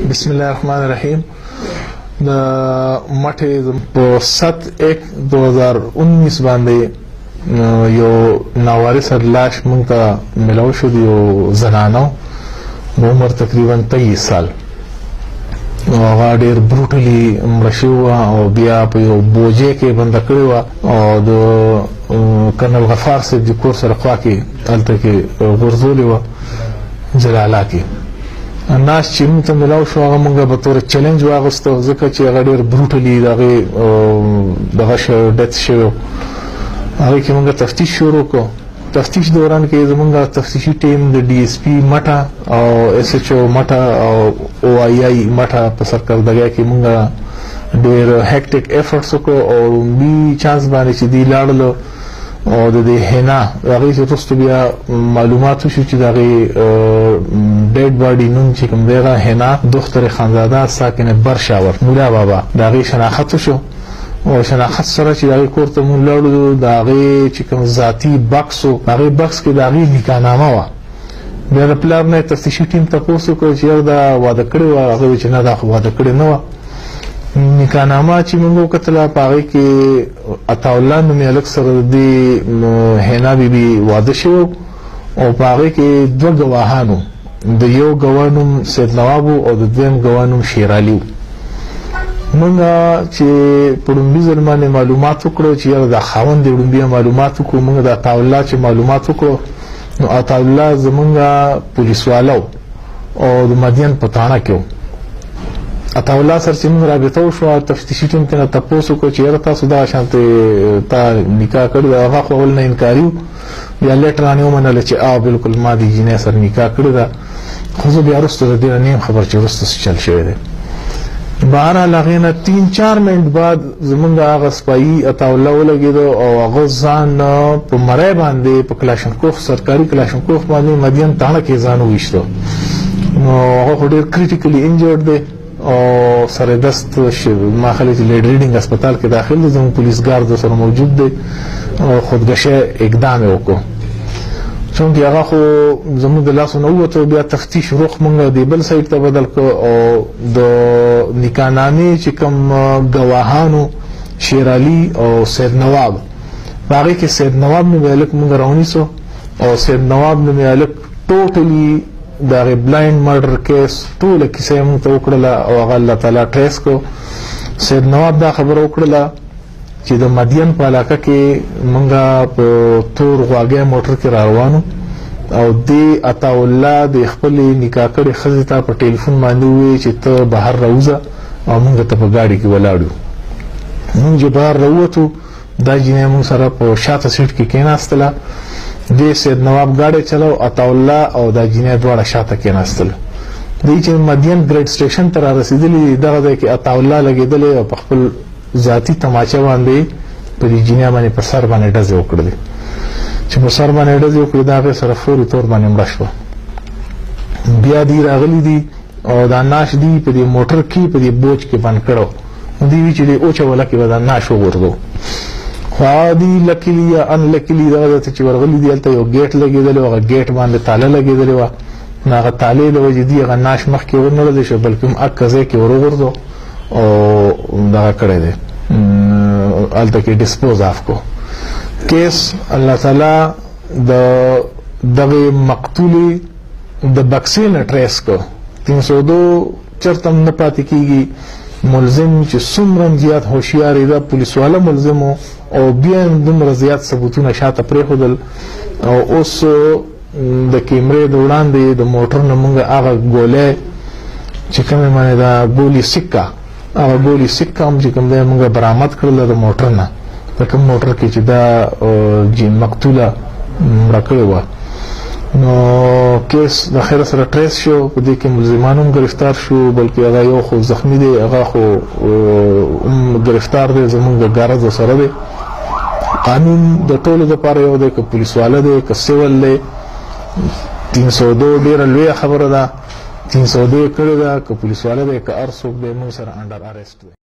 بسم الله الرحمن الرحیم. د مټې په 7/1/2019 باندې یو ناوارث لاش موږ ته ملاو شو. یو زنانه د عمر تقریبا 23 سال هغه ډېر بروټلی مړه شوې وه او بیا په یو بوجۍ کې بنده کړې وه او د کرنل غفار صاحب د کور سره خوا کې هلته کې غورځولې وه جلاله کې. ناش چې موږ ته ملاو شو هغه موږ به طور چیلنج واغوسته ځکه چې هغه ډېر بروټلی د هغې دغه ډیث شوی و. هغې کې موږ تفتیش شروع کړو. تفتیش دوران کې زمونږ تفتیشي ټیم د ډي اس پي مټه او اس ایچ او مټه او او آی آی مټه په سرکردګۍ کې موږ ډېر هیکټیک ایفرټس وکړو او لومړي چانس باندې چې دوی لاړلو او د دې حنا هغې چې وروسته بیا معلومات وشو چې د هغې ډیډ باډي نوم چې کوم دی هغه حنا دختر خانزاده ساکن برشاور مولا بابا د هغې شناخت وشو او شناخت سره چې د هغې کور ته مونږ لاړو د هغې چې کوم ذاتي بکس و هغې بکس کې د هغې نکاحنامه وه. بیا د پلار نه تفتیشي ټیم تپوس وکړو چې یو دا واده کړې وه. هغې ویل چې نه دا خو واده کړې نه وه. نکاحنامه چې موږ وکتله په هغې کې عطاالله نومې هلک سره د دې حنا بیبي واده شوی او په هغې کې 2 ګواهانو د یو ګواه نوم سید نواب او د دویم ګواه نوم شیرعلي و. موږ چې په لومړي ځل باندې معلومات وکړو چې یاره دا خاوند د لومړي معلومات وکړو موږ د عطاالله چې معلومات وکړو نو عطاالله زموږ پولیسواله او د مدین په تاڼه کې و. عطاالله سره چې موږ رابطه وشوه تفتیشي ټیم ته نه تپوس وکړو چې یاره تاسو دغه شانتې تا نکاح کړې ده. هغه خو اول نه انکاري و بیا لیټ رانې ومنله چې بلکل ما د جینۍ سره نکاح کړې ده خو زه بیا وروسته د دې نه یم خبر چې وروسته څه چل شوی دی. بهرحال هغې نه 3-4 منټ بعد زمونږ هغه سپایي عطاالله ولګېده او هغه ځان په مرۍ باندې په کلاشنکوف سرکاري کلاشنکوف باندې مدین تاڼه کې ځان وویشته. نو هغه خو ډېر کریټیکلی انجرډ دی او سر دست ماخلی چې لیډ ریډینګ هسپتال کې داخل دی. زموږ پولیس ګارد سره موجود دی او خودکشي اقدام یې وکړو چونکې هغه خو زموږ د لاسو نه ووتو. بیا تفتیش رخ موږ د بل سایډ ته بدل کړو او د نکاحنامې چې کوم ګواهانو شیرعلي او سید نواب په هغې کې سید نواب نومې هلک موږ راونیسو او سید نواب نومې هلک ټوټلي د هغې بلایند مرډر کیس ټوله کیسه یې موږ ته وکړله او هغه الله تعالی ټریس کړو. سید نواب دا خبره وکړله چې د مدین په علاقه کې موږ په تور غواګۍ موټر کې را روانو او دې عطاالله د خپلې نکاح کړې ښځې ته په ټلیفون باندې ووایي چې ته بهر راوځه او موږ ته په ګاډي کې ولاړ یو. موږ چې بهر راووتو دا جینۍ موږ سره په شاته سیټ کې کېناستله. دې سید نواب ګاډی چلو عطاالله او دا جینۍ دواړه شاته کېناستل. دوی چې مدین ګریډ سټیشن ته را رسېدلي دغه ځای کې عطاالله لګېدلی او په خپل ذاتي تماچه باندې په دې جینۍ باندې په سر باندې ډزې وکړلې. چې په سر باندې ډزې وکړې د هغې سره فوري طور باندې مړه شوه. بیا دوی راغلي دي او دا ناش دوی په دې موټر کې په دې بوج کې بند کړو. دوی وایي چې دې اوچوله کې به دا ناش وغورځو خو هغه دوی لکلي یا ان لکلي دغه ځای ته چې ورغلي دي هلته یو ګیټ لګېدلی و. هغه ګیټ باندې تاله لګېدلې وه نو هغه تالې له وجې دوی هغه ناش مخکې ورنه ړلی شو بلکې هم اکه ځای کې ور وغورځو او دغه کړی دی هلته کې ډسپوز آف کو کیس. الله تعالی د دغې مقتولې د بکسې نه ټریس کو. 302 چرته هم نه پاتې کېږي. ملزم چې څومره زیات هوښیار ده پولیسواله ملزم او بیا هم دومره زیات ثبوتونه شاته پرېښودل او اوس د کیمرې د وړاندې د موټر نه موږ هغه ګولۍ چې کومې باندې دا ګولي سکه هغه ګولي سکه هم چې کوم دی موږ برآمد کړله د موټر نه په کوم موټر کې چې دا مقتوله مړه کړې وه. نو کیس د خیر سره ټریس شو. په دې کې ملزمان هم گرفتار شو بلکې هغه یو خو زخمی دی هغه خو گرفتار دی زموږ د ګارد سره دی. قانون د ټولو دپاره یو دی که پولیسواله دی که سیول دی. 302 ډېره لویه خبره ده. 302 کړې ده که پولیسواله دی که هر څوک دی موږ سره انډر اریسټ دی.